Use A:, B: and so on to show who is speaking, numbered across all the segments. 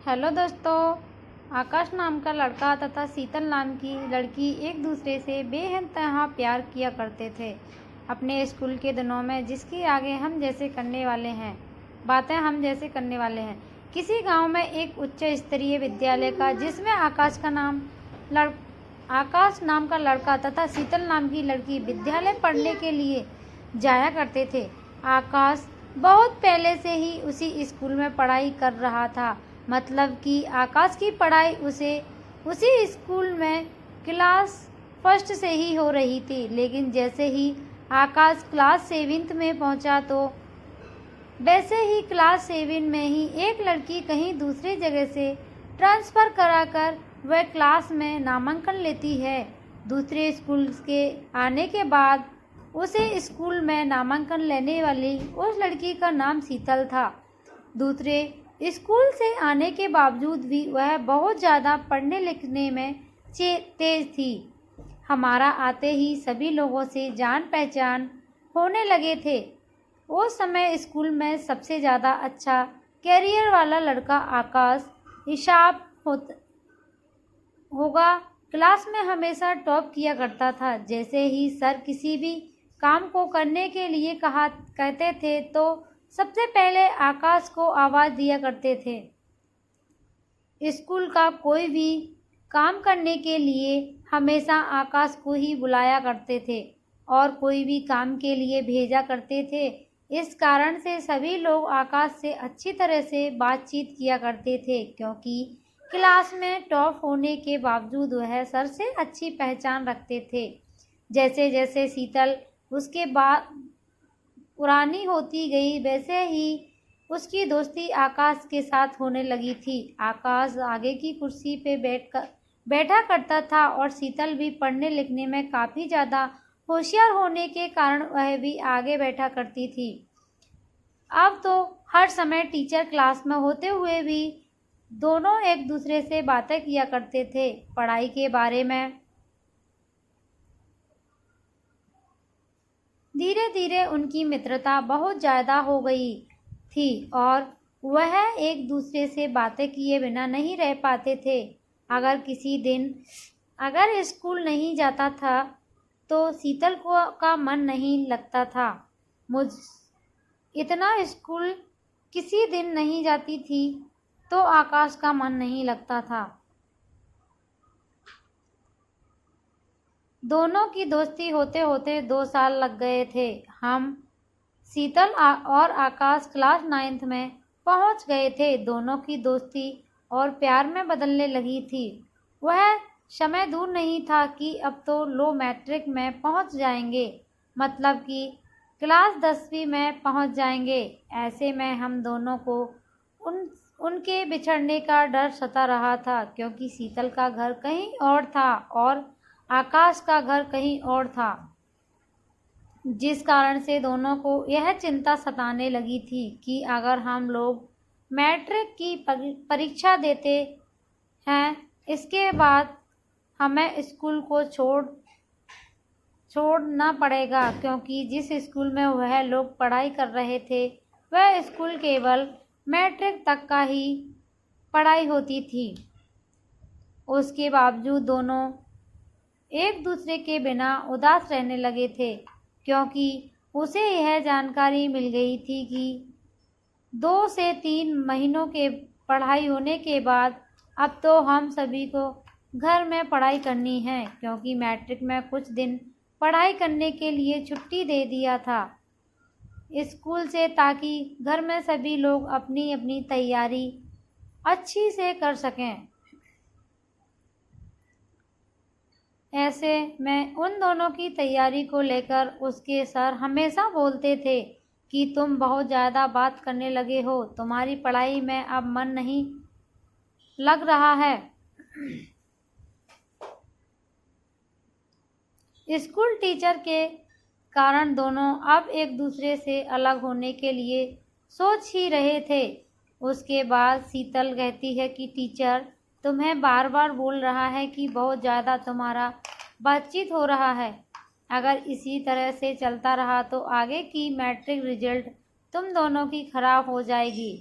A: Hello दोस्तों। आकाश नाम का लड़का तथा शीतल नाम की लड़की एक दूसरे से बेइंतहा प्यार किया करते थे अपने स्कूल के दिनों में, जिसकी आगे हम जैसे करने वाले हैं बातें हम जैसे करने वाले हैं। किसी गांव में एक उच्च स्तरीय विद्यालय का, जिसमें आकाश नाम का लड़का तथा शीतल नाम की लड़की विद्यालय पढ़ने के लिए जाया करते थे। आकाश बहुत पहले से ही उसी स्कूल में पढ़ाई कर रहा था, मतलब कि आकाश की पढ़ाई उसे उसी स्कूल में क्लास फर्स्ट से ही हो रही थी। लेकिन जैसे ही आकाश क्लास 7th में पहुंचा, तो वैसे ही क्लास 7 में ही एक लड़की कहीं दूसरी जगह से ट्रांसफ़र कराकर वह क्लास में नामांकन लेती है। दूसरे स्कूल के आने के बाद उसे स्कूल में नामांकन लेने वाली उस लड़की का नाम शीतल था। दूसरे स्कूल से आने के बावजूद भी वह बहुत ज़्यादा पढ़ने लिखने में तेज थी। हमारा आते ही सभी लोगों से जान पहचान होने लगे थे। उस समय स्कूल में सबसे ज़्यादा अच्छा कैरियर वाला लड़का आकाश हिसाब होगा। क्लास में हमेशा टॉप किया करता था। जैसे ही सर किसी भी काम को करने के लिए कहते थे, तो सबसे पहले आकाश को आवाज़ दिया करते थे। स्कूल का कोई भी काम करने के लिए हमेशा आकाश को ही बुलाया करते थे और कोई भी काम के लिए भेजा करते थे। इस कारण से सभी लोग आकाश से अच्छी तरह से बातचीत किया करते थे, क्योंकि क्लास में टॉप होने के बावजूद वह सर से अच्छी पहचान रखते थे। जैसे जैसे शीतल उसके बाद पुरानी होती गई, वैसे ही उसकी दोस्ती आकाश के साथ होने लगी थी। आकाश आगे की कुर्सी पे बैठा करता था और शीतल भी पढ़ने लिखने में काफ़ी ज़्यादा होशियार होने के कारण वह भी आगे बैठा करती थी। अब तो हर समय टीचर क्लास में होते हुए भी दोनों एक दूसरे से बातें किया करते थे पढ़ाई के बारे में। धीरे धीरे उनकी मित्रता बहुत ज़्यादा हो गई थी और वह एक दूसरे से बातें किए बिना नहीं रह पाते थे। अगर किसी दिन स्कूल नहीं जाता था, तो शीतल का मन नहीं लगता था। इतना स्कूल किसी दिन नहीं जाती थी, तो आकाश का मन नहीं लगता था। दोनों की दोस्ती होते होते 2 साल लग गए थे। हम शीतल और आकाश क्लास 9th में पहुंच गए थे। दोनों की दोस्ती और प्यार में बदलने लगी थी। वह समय दूर नहीं था कि अब तो लो मैट्रिक में पहुंच जाएंगे, मतलब कि क्लास 10वीं में पहुंच जाएंगे। ऐसे में हम दोनों को उनके बिछड़ने का डर सता रहा था, क्योंकि शीतल का घर कहीं और था और आकाश का घर कहीं और था, जिस कारण से दोनों को यह चिंता सताने लगी थी कि अगर हम लोग मैट्रिक की परीक्षा देते हैं, इसके बाद हमें स्कूल को छोड़ना पड़ेगा, क्योंकि जिस स्कूल में वह लोग पढ़ाई कर रहे थे, वह स्कूल केवल मैट्रिक तक का ही पढ़ाई होती थी। उसके बावजूद दोनों एक दूसरे के बिना उदास रहने लगे थे, क्योंकि उसे यह जानकारी मिल गई थी कि 2 से 3 महीनों के पढ़ाई होने के बाद अब तो हम सभी को घर में पढ़ाई करनी है, क्योंकि मैट्रिक में कुछ दिन पढ़ाई करने के लिए छुट्टी दे दिया था स्कूल से, ताकि घर में सभी लोग अपनी अपनी तैयारी अच्छी से कर सकें। ऐसे में उन दोनों की तैयारी को लेकर उसके सर हमेशा बोलते थे कि तुम बहुत ज़्यादा बात करने लगे हो, तुम्हारी पढ़ाई में अब मन नहीं लग रहा है। स्कूल टीचर के कारण दोनों अब एक दूसरे से अलग होने के लिए सोच ही रहे थे। उसके बाद शीतल कहती है कि टीचर तुम्हें बार बार बोल रहा है कि बहुत ज़्यादा तुम्हारा बातचीत हो रहा है। अगर इसी तरह से चलता रहा तो आगे की मैट्रिक रिजल्ट तुम दोनों की खराब हो जाएगी।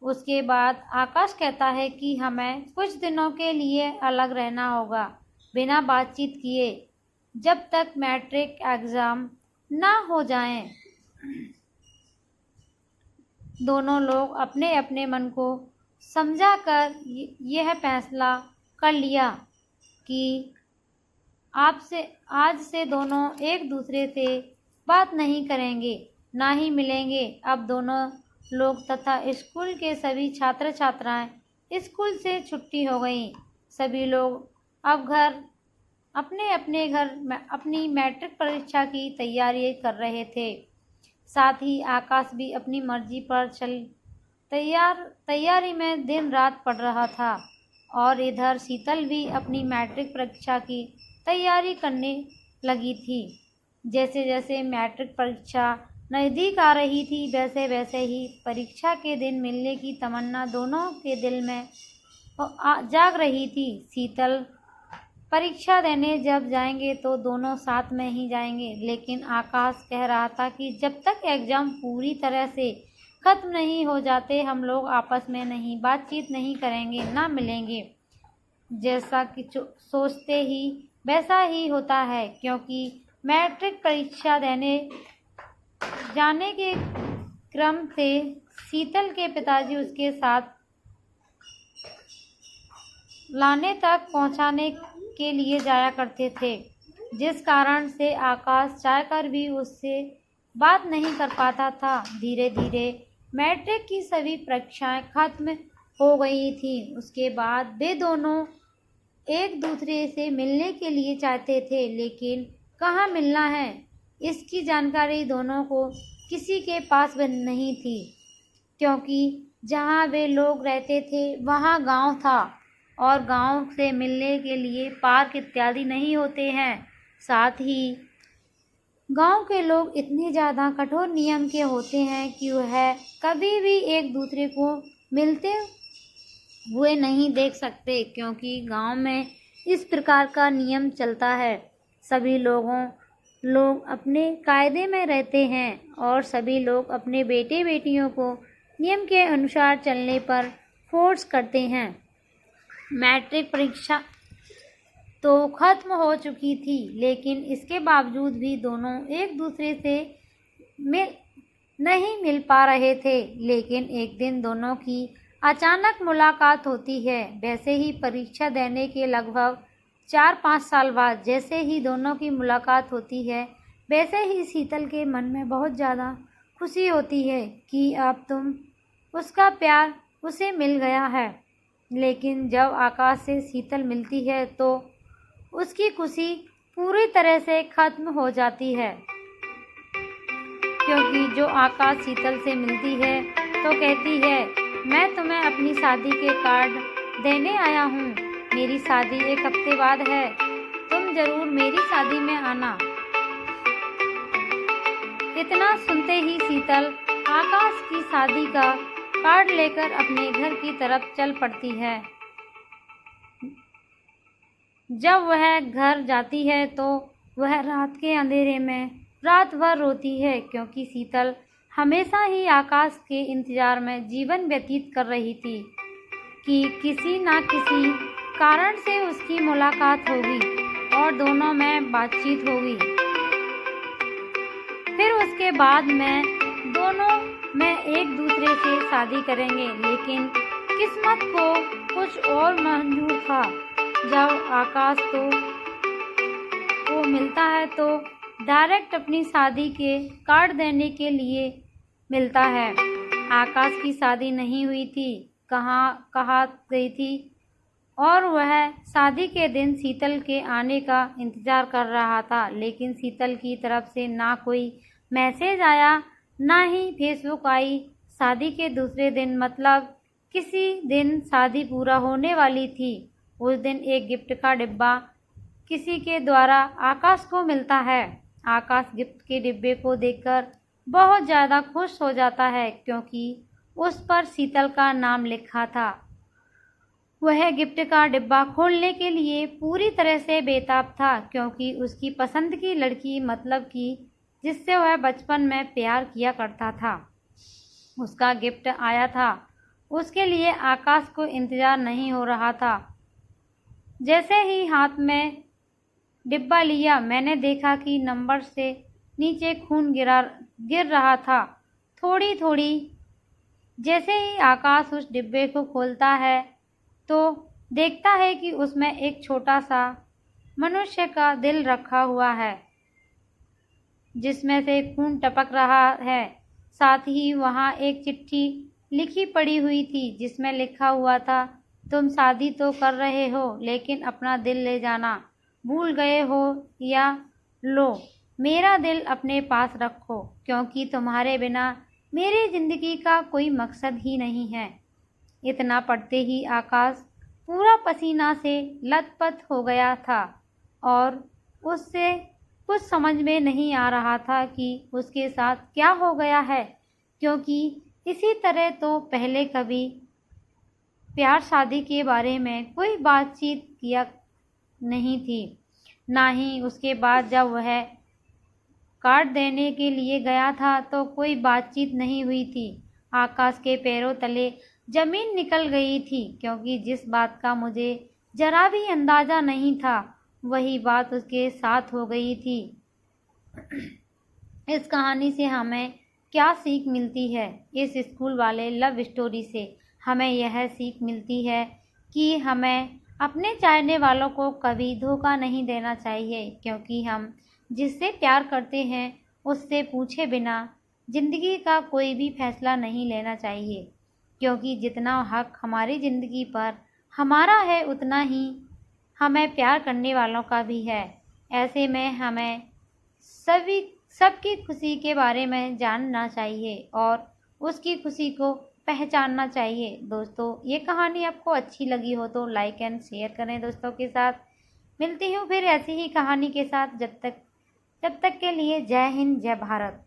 A: उसके बाद आकाश कहता है कि हमें कुछ दिनों के लिए अलग रहना होगा, बिना बातचीत किए, जब तक मैट्रिक एग्ज़ाम ना हो जाएं। दोनों लोग अपने अपने मन को समझा कर यह फैसला कर लिया कि आपसे आज से दोनों एक दूसरे से बात नहीं करेंगे, ना ही मिलेंगे। अब दोनों लोग तथा स्कूल के सभी छात्र छात्राएं स्कूल से छुट्टी हो गई। सभी लोग अब अपने अपने घर में अपनी मैट्रिक परीक्षा की तैयारी कर रहे थे। साथ ही आकाश भी अपनी मर्जी पर तैयारी में दिन रात पढ़ रहा था और इधर शीतल भी अपनी मैट्रिक परीक्षा की तैयारी करने लगी थी। जैसे जैसे मैट्रिक परीक्षा नज़दीक आ रही थी, वैसे वैसे ही परीक्षा के दिन मिलने की तमन्ना दोनों के दिल में जाग रही थी। शीतल परीक्षा देने जब जाएंगे तो दोनों साथ में ही जाएंगे, लेकिन आकाश कह रहा था कि जब तक एग्ज़ाम पूरी तरह से ख़त्म नहीं हो जाते हम लोग आपस में नहीं बातचीत नहीं करेंगे, ना मिलेंगे। जैसा कि सोचते ही वैसा ही होता है, क्योंकि मैट्रिक परीक्षा देने जाने के क्रम से शीतल के पिताजी उसके साथ लाने तक पहुंचाने के लिए जाया करते थे, जिस कारण से आकाश चाहकर भी उससे बात नहीं कर पाता था। धीरे धीरे मैट्रिक की सभी परीक्षाएं खत्म हो गई थी। उसके बाद वे दोनों एक दूसरे से मिलने के लिए चाहते थे, लेकिन कहाँ मिलना है इसकी जानकारी दोनों को किसी के पास भी नहीं थी, क्योंकि जहाँ वे लोग रहते थे वहाँ गांव था और गांव से मिलने के लिए पार्क इत्यादि नहीं होते हैं। साथ ही गांव के लोग इतने ज़्यादा कठोर नियम के होते हैं कि वह कभी भी एक दूसरे को मिलते हुए नहीं देख सकते, क्योंकि गांव में इस प्रकार का नियम चलता है। सभी लोग अपने कायदे में रहते हैं और सभी लोग अपने बेटे बेटियों को नियम के अनुसार चलने पर फोर्स करते हैं। मैट्रिक परीक्षा तो ख़त्म हो चुकी थी, लेकिन इसके बावजूद भी दोनों एक दूसरे से नहीं मिल पा रहे थे। लेकिन एक दिन दोनों की अचानक मुलाकात होती है। वैसे ही परीक्षा देने के लगभग 4-5 साल बाद जैसे ही दोनों की मुलाकात होती है, वैसे ही शीतल के मन में बहुत ज़्यादा खुशी होती है कि अब उसका प्यार उसे मिल गया है। लेकिन जब आकाश से शीतल मिलती है तो उसकी खुशी पूरी तरह से ख़त्म हो जाती है, क्योंकि जो आकाश शीतल से मिलती है तो कहती है, मैं तुम्हें अपनी शादी के कार्ड देने आया हूँ। मेरी शादी 1 हफ्ते बाद है, तुम ज़रूर मेरी शादी में आना। इतना सुनते ही शीतल आकाश की शादी का कार्ड लेकर अपने घर की तरफ चल पड़ती है। जब वह घर जाती है तो वह रात के अंधेरे में रात भर रोती है, क्योंकि शीतल हमेशा ही आकाश के इंतज़ार में जीवन व्यतीत कर रही थी कि किसी न किसी कारण से उसकी मुलाकात होगी और दोनों में बातचीत होगी। फिर उसके बाद में दोनों में एक दूसरे से शादी करेंगे। लेकिन किस्मत को कुछ और मंजूर था। जब आकाश को मिलता है तो डायरेक्ट अपनी शादी के कार्ड देने के लिए मिलता है। आकाश की शादी नहीं हुई थी, कहा गई थी, और वह शादी के दिन शीतल के आने का इंतज़ार कर रहा था। लेकिन शीतल की तरफ से ना कोई मैसेज आया, ना ही फेसबुक आई। शादी के दूसरे दिन, मतलब किसी दिन शादी पूरा होने वाली थी, उस दिन एक गिफ्ट का डिब्बा किसी के द्वारा आकाश को मिलता है। आकाश गिफ्ट के डिब्बे को देखकर बहुत ज़्यादा खुश हो जाता है, क्योंकि उस पर शीतल का नाम लिखा था। वह गिफ्ट का डिब्बा खोलने के लिए पूरी तरह से बेताब था, क्योंकि उसकी पसंद की लड़की, मतलब कि जिससे वह बचपन में प्यार किया करता था, उसका गिफ्ट आया था। उसके लिए आकाश को इंतज़ार नहीं हो रहा था। जैसे ही हाथ में डिब्बा लिया, मैंने देखा कि नंबर से नीचे खून गिर रहा था, थोड़ी थोड़ी। जैसे ही आकाश उस डिब्बे को खोलता है तो देखता है कि उसमें एक छोटा सा मनुष्य का दिल रखा हुआ है, जिसमें से खून टपक रहा है। साथ ही वहाँ एक चिट्ठी लिखी पड़ी हुई थी, जिसमें लिखा हुआ था, तुम शादी तो कर रहे हो, लेकिन अपना दिल ले जाना भूल गए हो, या लो मेरा दिल अपने पास रखो, क्योंकि तुम्हारे बिना मेरी जिंदगी का कोई मकसद ही नहीं है। इतना पढ़ते ही आकाश पूरा पसीना से लथपथ हो गया था और उससे कुछ समझ में नहीं आ रहा था कि उसके साथ क्या हो गया है, क्योंकि इसी तरह तो पहले कभी प्यार शादी के बारे में कोई बातचीत किया नहीं थी। ना ही उसके बाद जब वह कार्ड देने के लिए गया था तो कोई बातचीत नहीं हुई थी। आकाश के पैरों तले जमीन निकल गई थी, क्योंकि जिस बात का मुझे जरा भी अंदाज़ा नहीं था, वही बात उसके साथ हो गई थी। इस कहानी से हमें क्या सीख मिलती है? इस स्कूल वाले लव स्टोरी से हमें यह सीख मिलती है कि हमें अपने चाहने वालों को कभी धोखा नहीं देना चाहिए, क्योंकि हम जिससे प्यार करते हैं उससे पूछे बिना ज़िंदगी का कोई भी फैसला नहीं लेना चाहिए, क्योंकि जितना हक हमारी ज़िंदगी पर हमारा है, उतना ही हमें प्यार करने वालों का भी है। ऐसे में हमें सबकी खुशी के बारे में जानना चाहिए और उसकी खुशी को पहचानना चाहिए। दोस्तों, ये कहानी आपको अच्छी लगी हो तो लाइक एंड शेयर करें दोस्तों के साथ। मिलती हूँ फिर ऐसी ही कहानी के साथ। जब तक के लिए जय हिंद, जय भारत।